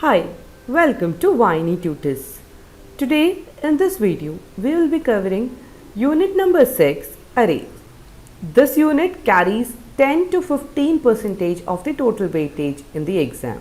Hi, welcome to Viney Tutors. Today in this video we will be covering unit number 6 arrays. This unit carries 10 to 15% of the total weightage in the exam.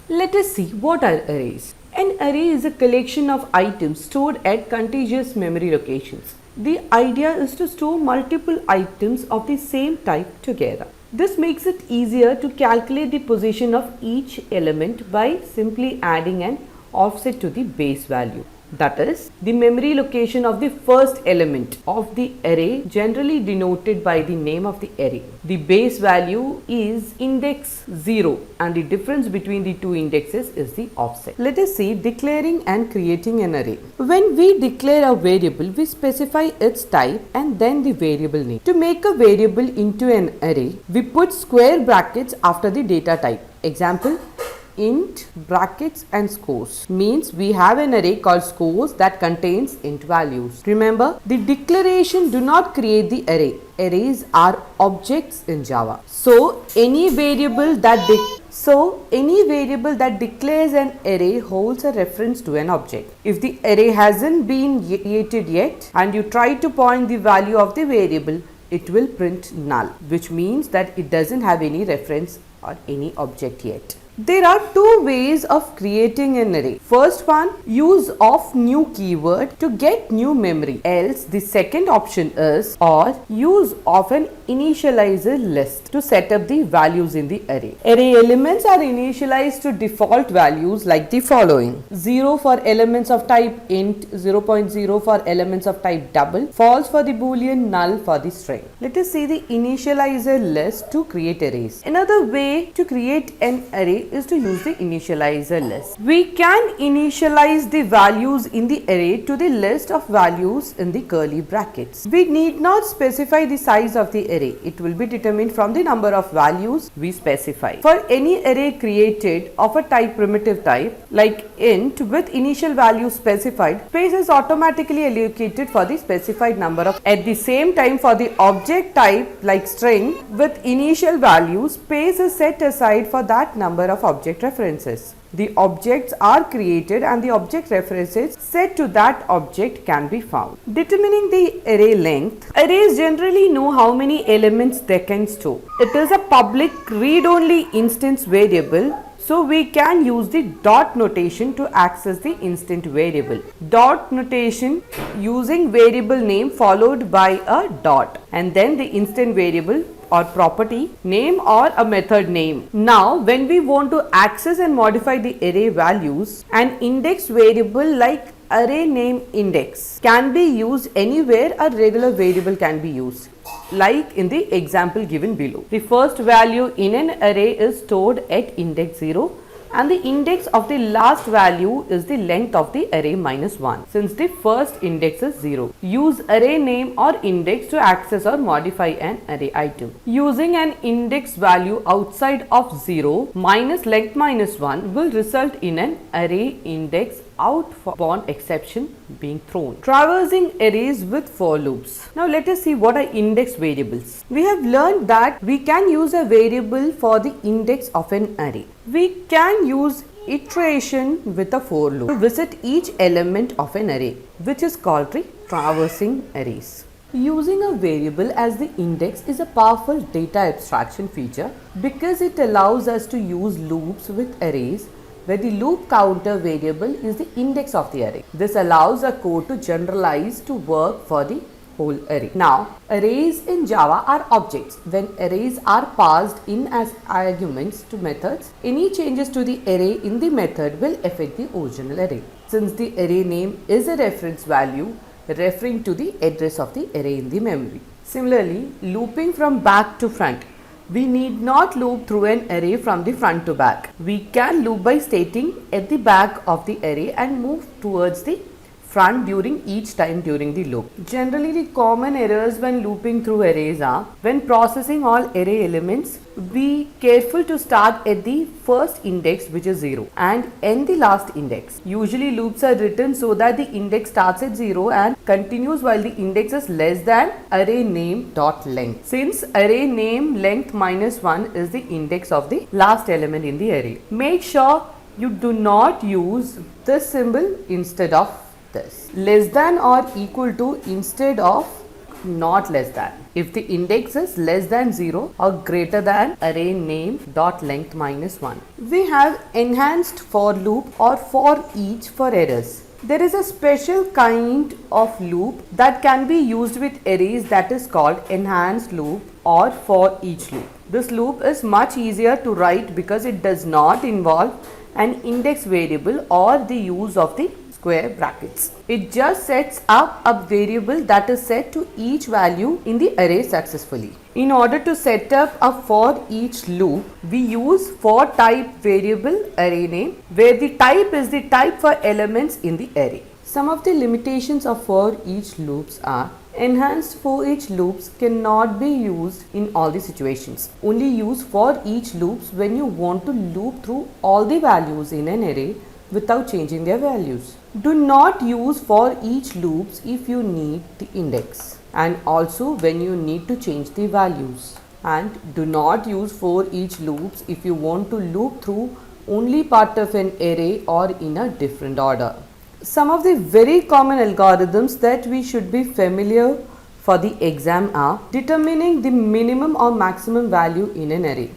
Let us see what are arrays. An array is a collection of items stored at contiguous memory locations. The idea is to store multiple items of the same type together. This makes it easier to calculate the position of each element by simply adding an offset to the base value. That is, the memory location of the first element of the array, generally denoted by the name of the array. The base value is index 0 and the difference between the two indexes is the offset. Let us see declaring and creating an array. When we declare a variable, we specify its type and then the variable name. To make a variable into an array, we put square brackets after the data type. Example, int brackets and scores means we have an array called scores that contains int values. Remember, the declaration do not create the array. Arrays are objects in Java. So any variable that declares an array holds a reference to an object. If the array hasn't been created yet and you try to point the value of the variable, it will print null, which means that it doesn't have any reference or any object yet. There are two ways of creating an array. First one, use of new keyword to get new memory. Else the second option is or use of an initializer list to set up the values in the array. Array elements are initialized to default values like the following: 0 for elements of type int, 0.0 for elements of type double, false for the boolean, null for the string. Let us see the initializer list to create arrays. Another way to create an array is to use the initializer list. We can initialize the values in the array to the list of values in the curly brackets. We need not specify the size of the array. It will be determined from the number of values we specify. For any array created of a type primitive type like int with initial value specified, space is automatically allocated for the specified number of. At the same time, for the object type like string with initial value, space is set aside for that number of object references. The objects are created and the object references set to that object can be found. Determining the array length. Arrays generally know how many elements they can store. It is a public read-only instance variable, so we can use the dot notation to access the instant variable. Dot notation using variable name followed by a dot and then the instant variable or property name or a method name. Now when we want to access and modify the array values, an index variable like array name index can be used anywhere a regular variable can be used, like in the example given below. The first value in an array is stored at index 0 and the index of the last value is the length of the array minus 1 since the first index is 0. Use array name or index to access or modify an array item. Using an index value outside of 0 minus length minus 1 will result in an array index outbound exception being thrown. Traversing arrays with for loops. Now let us see what are index variables. We have learned that we can use a variable for the index of an array. We can use iteration with a for loop to visit each element of an array, which is called the traversing arrays. Using a variable as the index is a powerful data abstraction feature because it allows us to use loops with arrays where the loop counter variable is the index of the array. This allows a code to generalize to work for the whole array. Now, arrays in Java are objects. When arrays are passed in as arguments to methods, any changes to the array in the method will affect the original array. Since the array name is a reference value referring to the address of the array in the memory. Similarly, looping from back to front. We need not loop through an array from the front to back. We can loop by stating at the back of the array and move towards the front during each time during the loop. Generally, the common errors when looping through arrays are when processing all array elements, be careful to start at the first index, which is 0, and end the last index. Usually loops are written so that the index starts at 0 and continues while the index is less than array name dot length. Since array name length minus 1 is the index of the last element in the array. Make sure you do not use this symbol instead of this. Less than or equal to instead of not less than. If the index is less than 0 or greater than array name dot length minus 1. We have enhanced for loop or for each for errors. There is a special kind of loop that can be used with arrays that is called enhanced loop or for each loop. This loop is much easier to write because it does not involve an index variable or the use of the square brackets. It just sets up a variable that is set to each value in the array successfully. In order to set up a for each loop, we use for type variable array name, where the type is the type for elements in the array. Some of the limitations of for each loops are: enhanced for each loops cannot be used in all the situations. Only use for each loops when you want to loop through all the values in an array without changing their values. Do not use for each loops if you need the index, and also when you need to change the values. And do not use for each loops if you want to loop through only part of an array or in a different order. Some of the very common algorithms that we should be familiar for the exam are: determining the minimum or maximum value in an array,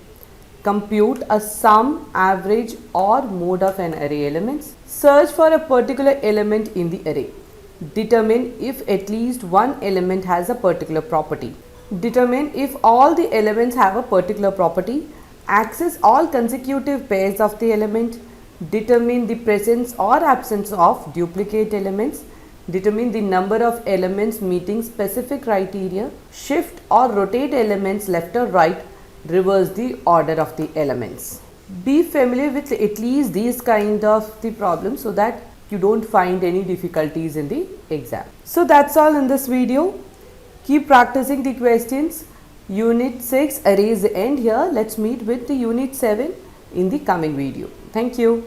compute a sum, average or mode of an array elements, search for a particular element in the array, determine if at least one element has a particular property, determine if all the elements have a particular property, access all consecutive pairs of the element, determine the presence or absence of duplicate elements, determine the number of elements meeting specific criteria, shift or rotate elements left or right, reverse the order of the elements. Be familiar with at least these kind of the problems so that you don't find any difficulties in the exam. So that's all in this video. Keep practicing the questions. Unit 6 arrays end here. Let's meet with the Unit 7 in the coming video. Thank you.